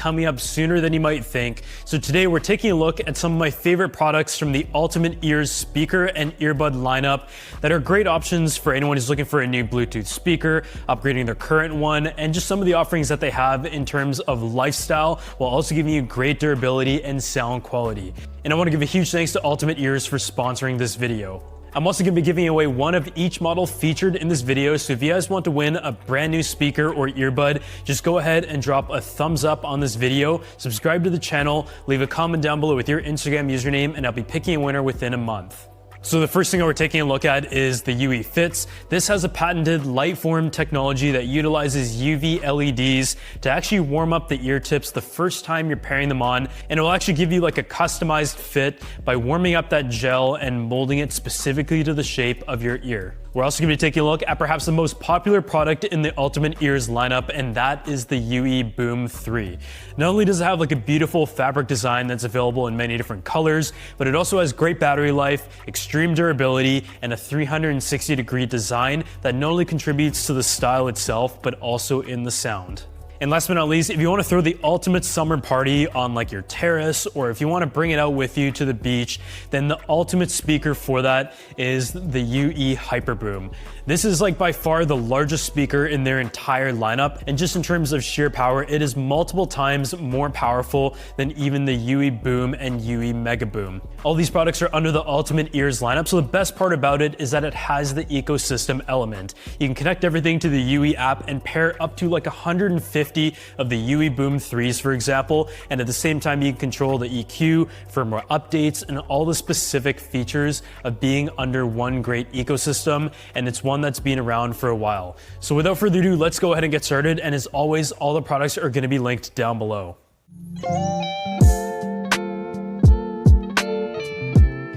coming up sooner than you might think. So today we're taking a look at some of my favorite products from the Ultimate Ears speaker and earbud lineup that are great options for anyone who's looking for a new Bluetooth speaker, upgrading their current one, and just some of the offerings that they have in terms of lifestyle while also giving you great durability and sound quality. And I want to give a huge thanks to Ultimate Ears for sponsoring this video. I'm also going to be giving away one of each model featured in this video, so if you guys want to win a brand new speaker or earbud, just go ahead and drop a thumbs up on this video, subscribe to the channel, leave a comment down below with your Instagram username, and I'll be picking a winner within a month. So the first thing that we're taking a look at is the UE Fits. This has a patented light form technology that utilizes UV LEDs to actually warm up the ear tips the first time you're pairing them on, and it will actually give you like a customized fit by warming up that gel and molding it specifically to the shape of your ear. We're also going to be taking a look at perhaps the most popular product in the Ultimate Ears lineup, and that is the UE Boom 3. Not only does it have like a beautiful fabric design that's available in many different colors, but it also has great battery life, extreme durability, and a 360-degree design that not only contributes to the style itself, but also in the sound. And last but not least, if you want to throw the ultimate summer party on like your terrace, or if you want to bring it out with you to the beach, then the ultimate speaker for that is the UE Hyperboom. This is like by far the largest speaker in their entire lineup, and just in terms of sheer power, it is multiple times more powerful than even the UE Boom and UE Mega Boom. All these products are under the Ultimate Ears lineup, so the best part about it is that it has the ecosystem element. You can connect everything to the UE app and pair up to like 150 of the UE Boom 3s, for example, and at the same time you can control the EQ, firmware updates, and all the specific features of being under one great ecosystem, and it's one that's been around for a while. So without further ado, let's go ahead and get started, and as always, all the products are going to be linked down below.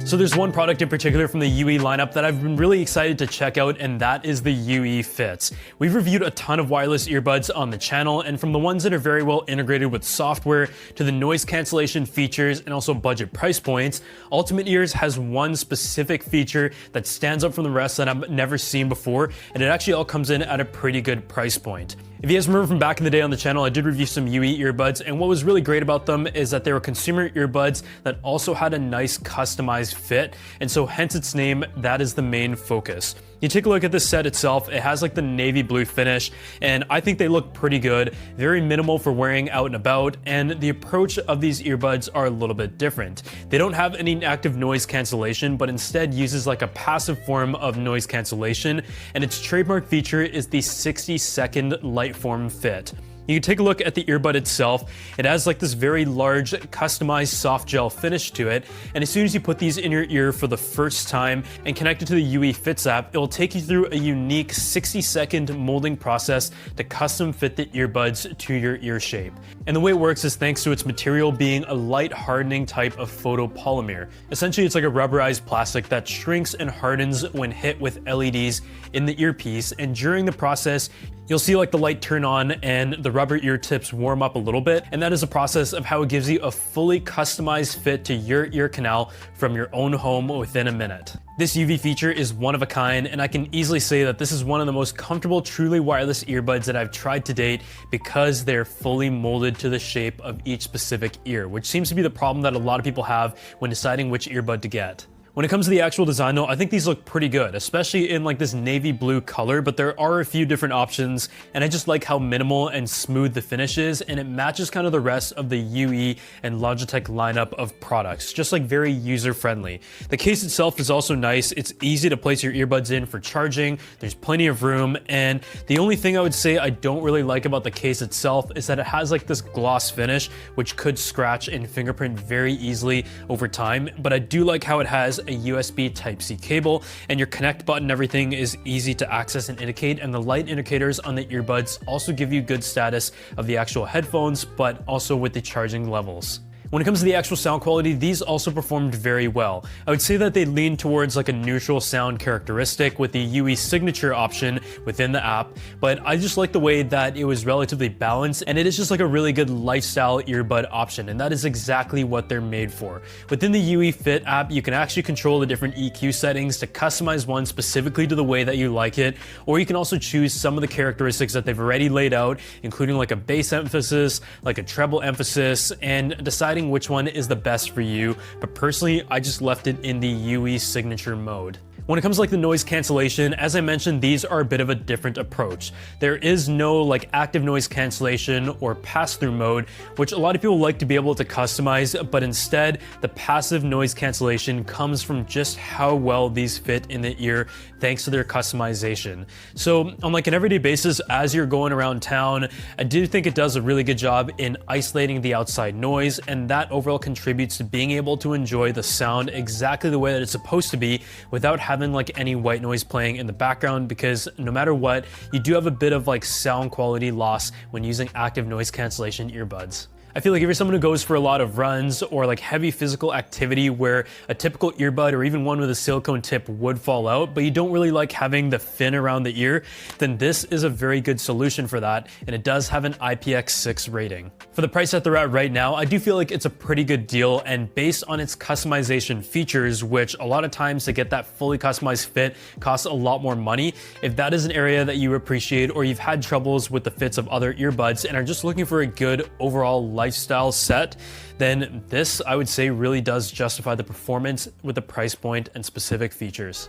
So there's one product in particular from the UE lineup that I've been really excited to check out, and that is the UE Fits. We've reviewed a ton of wireless earbuds on the channel, and from the ones that are very well integrated with software to the noise cancellation features and also budget price points, Ultimate Ears has one specific feature that stands out from the rest that I've never seen before, and it actually all comes in at a pretty good price point. If you guys remember from back in the day on the channel, I did review some UE earbuds, and what was really great about them is that they were consumer earbuds that also had a nice customized fit, and so hence its name, that is the main focus. You take a look at this set itself, it has like the navy blue finish, and I think they look pretty good, very minimal for wearing out and about, and the approach of these earbuds are a little bit different. They don't have any active noise cancellation, but instead uses like a passive form of noise cancellation, and its trademark feature is the 60-second light form fit. You can take a look at the earbud itself. It has like this very large customized soft gel finish to it, and as soon as you put these in your ear for the first time and connect it to the UE Fits app, it will take you through a unique 60-second molding process to custom fit the earbuds to your ear shape. And the way it works is thanks to its material being a light hardening type of photopolymer. Essentially, it's like a rubberized plastic that shrinks and hardens when hit with LEDs in the earpiece, and during the process, you'll see like the light turn on and the rubber ear tips warm up a little bit, and that is a process of how it gives you a fully customized fit to your ear canal from your own home within a minute. This UV feature is one of a kind, and I can easily say that this is one of the most comfortable truly wireless earbuds that I've tried to date because they're fully molded to the shape of each specific ear, which seems to be the problem that a lot of people have when deciding which earbud to get. When it comes to the actual design though, I think these look pretty good, especially in like this navy blue color, but there are a few different options, and I just like how minimal and smooth the finish is, and it matches kind of the rest of the UE and Logitech lineup of products, just like very user-friendly. The case itself is also nice. It's easy to place your earbuds in for charging, there's plenty of room, and the only thing I would say I don't really like about the case itself is that it has like this gloss finish, which could scratch and fingerprint very easily over time, but I do like how it has a USB Type-C cable, and your connect button, everything is easy to access and indicate, and the light indicators on the earbuds also give you good status of the actual headphones, but also with the charging levels. When it comes to the actual sound quality, these also performed very well. I would say that they lean towards like a neutral sound characteristic with the UE signature option within the app, but I just like the way that it was relatively balanced, and it is just like a really good lifestyle earbud option, and that is exactly what they're made for. Within the UE Fit app, you can actually control the different EQ settings to customize one specifically to the way that you like it, or you can also choose some of the characteristics that they've already laid out, including like a bass emphasis, like a treble emphasis, and deciding which one is the best for you. But personally, I just left it in the UE signature mode. When it comes to like the noise cancellation, as I mentioned, these are a bit of a different approach. There is no like active noise cancellation or pass-through mode, which a lot of people like to be able to customize, but instead the passive noise cancellation comes from just how well these fit in the ear thanks to their customization. So on like an everyday basis, as you're going around town, I do think it does a really good job in isolating the outside noise, and that overall contributes to being able to enjoy the sound exactly the way that it's supposed to be without having like any white noise playing in the background, because no matter what, you do have a bit of like sound quality loss when using active noise cancellation earbuds. I feel like if you're someone who goes for a lot of runs or like heavy physical activity where a typical earbud or even one with a silicone tip would fall out, but you don't really like having the fin around the ear, then this is a very good solution for that, and it does have an IPX6 rating. For the price that they're at right now, I do feel like it's a pretty good deal, and based on its customization features, which a lot of times to get that fully customized fit costs a lot more money, if that is an area that you appreciate or you've had troubles with the fits of other earbuds and are just looking for a good overall lifestyle set, then this, I would say, really does justify the performance with the price point and specific features.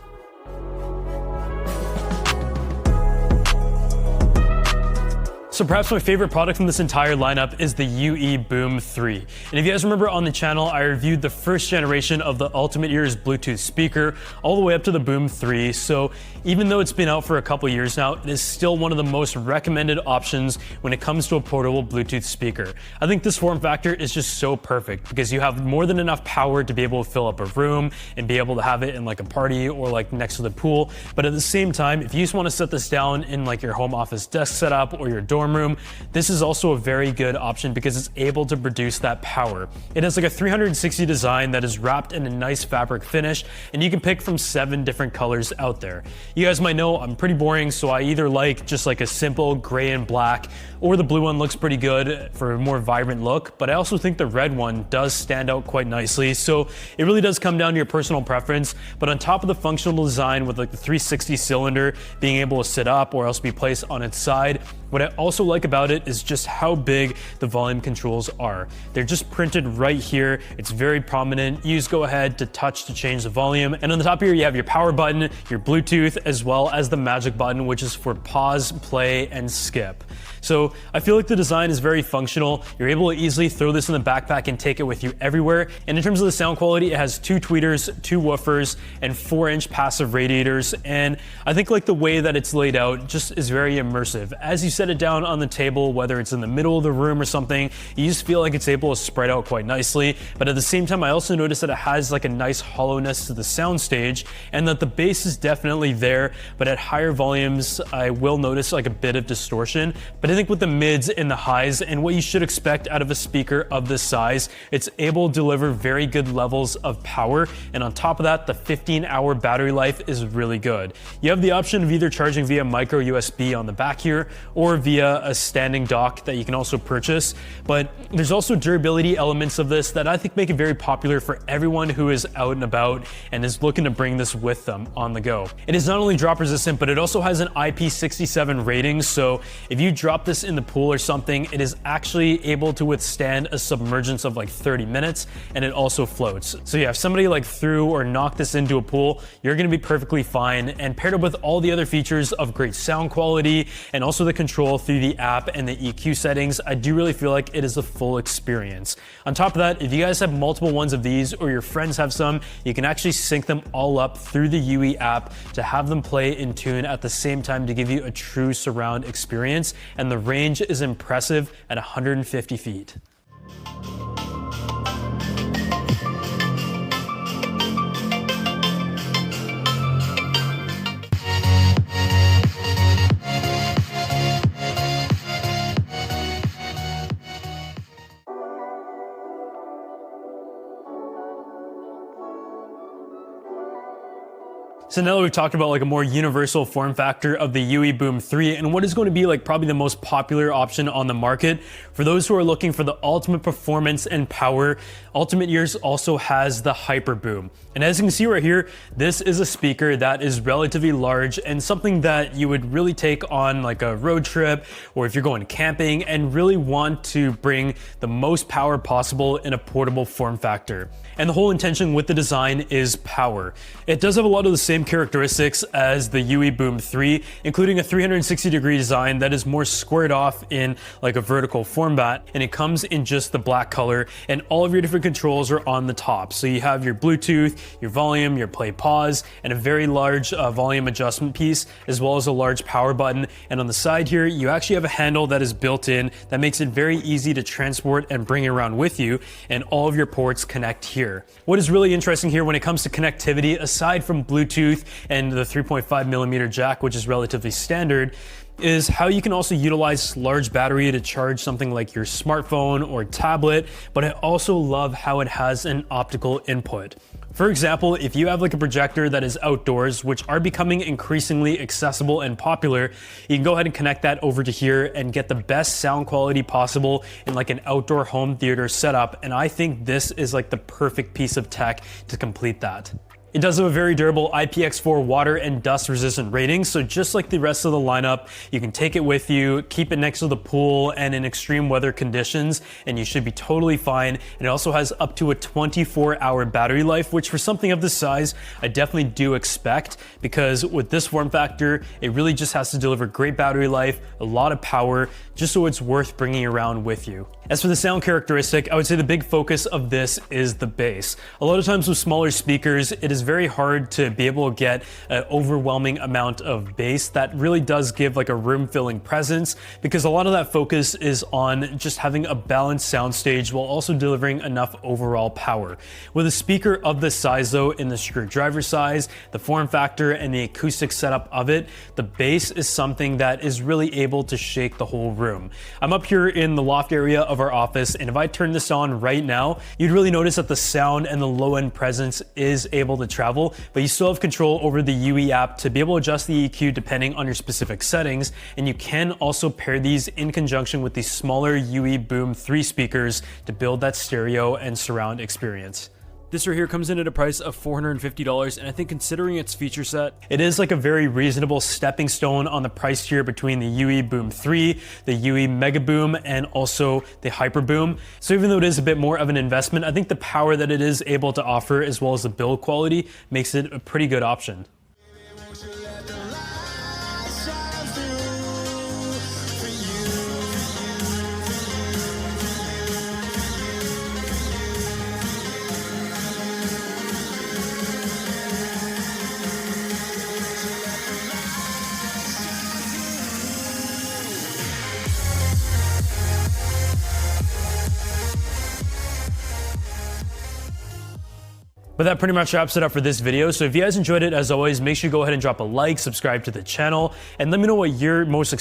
So perhaps my favorite product from this entire lineup is the UE Boom 3. And if you guys remember on the channel, I reviewed the first generation of the Ultimate Ears Bluetooth speaker all the way up to the Boom 3. So even though it's been out for a couple years now, it is still one of the most recommended options when it comes to a portable Bluetooth speaker. I think this form factor is just so perfect because you have more than enough power to be able to fill up a room and be able to have it in like a party or like next to the pool. But at the same time, if you just want to set this down in like your home office desk setup or your dorm room, this is also a very good option because it's able to produce that power. It has like a 360 design that is wrapped in a nice fabric finish, and you can pick from 7 different colors out there. You guys might know I'm pretty boring, so I either like just like a simple gray and black, or the blue one looks pretty good for a more vibrant look, but I also think the red one does stand out quite nicely. So it really does come down to your personal preference, but on top of the functional design with like the 360 cylinder being able to sit up or else be placed on its side, what I also like about it is just how big the volume controls are. They're just printed right here. It's very prominent. You just go ahead to touch to change the volume. And on the top here, you have your power button, your Bluetooth, as well as the magic button, which is for pause, play, and skip. So I feel like the design is very functional. You're able to easily throw this in the backpack and take it with you everywhere. And in terms of the sound quality, it has 2 tweeters, 2 woofers, and 4-inch passive radiators. And I think like the way that it's laid out just is very immersive. As you set it down on the table, whether it's in the middle of the room or something, you just feel like it's able to spread out quite nicely. But at the same time, I also noticed that it has like a nice hollowness to the sound stage, and that the bass is definitely there, but at higher volumes, I will notice like a bit of distortion. But I think with the mids and the highs and what you should expect out of a speaker of this size, it's able to deliver very good levels of power. And on top of that, the 15-hour battery life is really good. You have the option of either charging via micro USB on the back here or via a standing dock that you can also purchase. But there's also durability elements of this that I think make it very popular for everyone who is out and about and is looking to bring this with them on the go. It is not only drop resistant, but it also has an IP67 rating. So if you drop this in the pool or something, it is actually able to withstand a submergence of like 30 minutes, and it also floats. So yeah, if somebody like threw or knocked this into a pool, you're gonna be perfectly fine. And paired up with all the other features of great sound quality and also the control through the app and the EQ settings, I do really feel like it is a full experience. On top of that, if you guys have multiple ones of these or your friends have some, you can actually sync them all up through the UE app to have them play in tune at the same time to give you a true surround experience. And the range is impressive at 150 feet. So now that we've talked about like a more universal form factor of the UE Boom 3 and what is going to be like probably the most popular option on the market, for those who are looking for the ultimate performance and power, Ultimate Ears also has the Hyper Boom. And as you can see right here, this is a speaker that is relatively large and something that you would really take on like a road trip or if you're going camping and really want to bring the most power possible in a portable form factor. And the whole intention with the design is power. It does have a lot of the same characteristics as the UE Boom 3, including a 360-degree design that is more squared off in like a vertical format, and it comes in just the black color, and all of your different controls are on the top. So you have your Bluetooth, your volume, your play pause, and a very large volume adjustment piece, as well as a large power button. And on the side here, you actually have a handle that is built in that makes it very easy to transport and bring around with you, and all of your ports connect here. What is really interesting here when it comes to connectivity, aside from Bluetooth and the 3.5mm jack, which is relatively standard, is how you can also utilize large battery to charge something like your smartphone or tablet, but I also love how it has an optical input. For example, if you have like a projector that is outdoors, which are becoming increasingly accessible and popular, you can go ahead and connect that over to here and get the best sound quality possible in like an outdoor home theater setup. And I think this is like the perfect piece of tech to complete that. It does have a very durable IPX4 water and dust resistant rating, so just like the rest of the lineup, you can take it with you, keep it next to the pool and in extreme weather conditions, and you should be totally fine. And it also has up to a 24-hour battery life, which for something of this size, I definitely do expect, because with this form factor, it really just has to deliver great battery life, a lot of power, just so it's worth bringing around with you. As for the sound characteristic, I would say the big focus of this is the bass. A lot of times with smaller speakers, it is very hard to be able to get an overwhelming amount of bass that really does give like a room-filling presence, because a lot of that focus is on just having a balanced soundstage while also delivering enough overall power. With a speaker of this size though, in the screwdriver size, the form factor, and the acoustic setup of it, the bass is something that is really able to shake the whole room. I'm up here in the loft area of our office, and if I turn this on right now, you'd really notice that the sound and the low-end presence is able to travel, but you still have control over the UE app to be able to adjust the EQ depending on your specific settings, and you can also pair these in conjunction with the smaller UE Boom 3 speakers to build that stereo and surround experience. This right here comes in at a price of $450, and I think considering its feature set, it is like a very reasonable stepping stone on the price tier between the UE Boom 3, the UE Mega Boom, and also the Hyper Boom. So even though it is a bit more of an investment, I think the power that it is able to offer, as well as the build quality, makes it a pretty good option. But that pretty much wraps it up for this video. So if you guys enjoyed it, as always, make sure you go ahead and drop a like, subscribe to the channel, and let me know what you're most excited